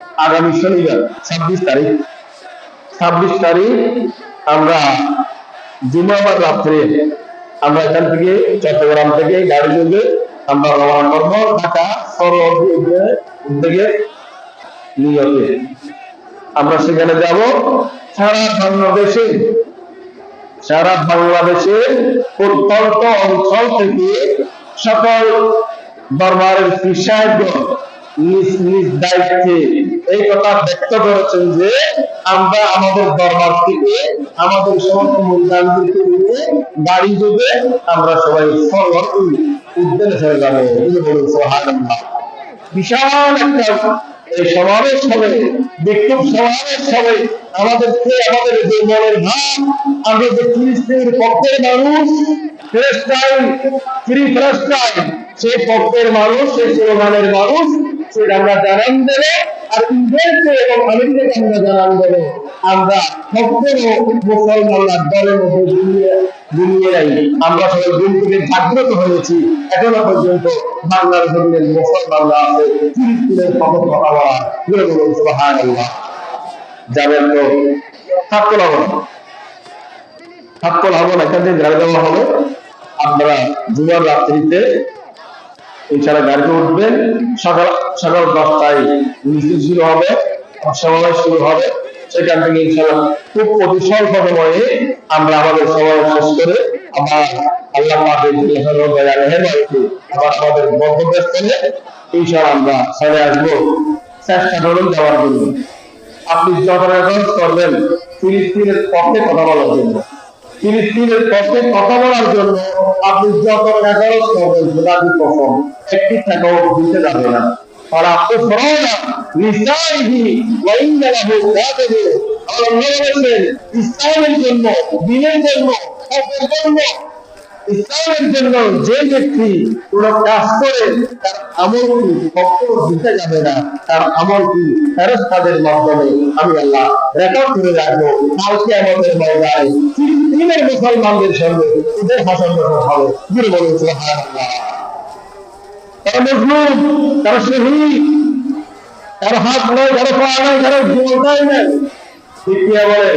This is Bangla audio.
আগামী শনিবার 26 তারিখ, 26 তারিখ আমরা জুমাবার রাত্রে আমরা এখান থেকে চট্টগ্রাম থেকে গাড়ি যোগে আমরা রওনা করবো ঢাকা সরোবর উদ্যোগে নিয়তে। আমরা সেখানে যাব। সারা বাংলাদেশে প্রত্যন্ত অঞ্চল থেকে সকল দরবারের পীর সাহেবগণ নিজ নিজ দায়িত্বে এই কথা ব্যক্ত করেছেন যে আমরা আমাদের দরবার থেকে আমাদের সমস্ত মূল্যায়নকে নিয়ে গাড়ি যোগে আমরা সবাই সরোবর উদ্যানে চলে যাবো। বলুন সুবহানাল্লাহ। বিশাল একটা এই সমাবেশ হবে, বিক্ষোভ সমাবেশ হবে। আমাদেরকে আমাদের যে মনের ভাব, আমরা যে ফিলিস্তিনের পক্ষের মানুষ, ফিলিস্তাইন ফ্রি ফিলিস্তাইন সেই পক্ষের মানুষ, সেই স্লোগানের মানুষ, সেটা আমরা জানান দেবো। আর ইংরেজকে এবং আমেরিকাকে আমরা জানান দেবো আমরা সম্পূর্ণ মুসলমানরা দলের মধ্যে গুলিয়ে নাই। আমরা সবাই দিন থেকে জাগ্রত হয়েছি। এখনো পর্যন্ত বাংলার জমিনের মুসলমানরা আছে ফিলিস্তিনের পক্ষে কথা বলা। বলুন সুবহানাল্লাহ। যাবেন তো থাকতে হবে না, এখান থেকে গাড়ি দেওয়া হবে। আপনারা জুমার রাত্রিতে ইনশাআল্লাহ গাড়িতে উঠবেন। সকাল 10টায় মিছিল শুরু হবে, সমাবেশ শুরু হবে। সেখান থেকে ইনশাআল্লাহ খুব অতি স্বল্প সময়ে আমরা আমাদের সমাবেশ শেষ করে আবার আল্লাহ পাকের মেহেরবানিতে আবার আমাদের গন্তব্যস্থলে ইনশাআল্লাহ আমরা চলে আসবো। চেষ্টা করুন যাওয়ার জন্য। আপনি যত রেকর্ড করবেন ফিলিস্তিনের পক্ষে কথা বলার জন্য, ফিলিস্তিনের পক্ষে কথা বলার জন্য আপনি যত রেকর্ড করবেন খোদার কসম একটি টাকাও দিতে যাবে না। আর আপনি ফরওনা লিসাইহি ওয়া ইন্নাহু কাদিবু। আল্লাহ বলেছেন ইসলামের জন্য, দ্বীনের জন্য, হকের জন্য, ইসলামের জন্য যে ব্যক্তি কোন কাজ করে তার আমলটি কখনো দিতে যাবে না। তার আমলটি ফেরেশতাদের মাধ্যমে আমি আল্লাহ রেকর্ড করে রাখবো। কালকে আমাদের ময়দানে ফিলিস্তিনের মুসলমানদের সঙ্গে ওদের ভাষণ হবে। বলুন সুবহানাল্লাহ। তারা মজলুম, তারা শহীদ, তার হাত নয়, তারা পা নয়, তারা জীবনটাই নেই। ঠিক কি বলে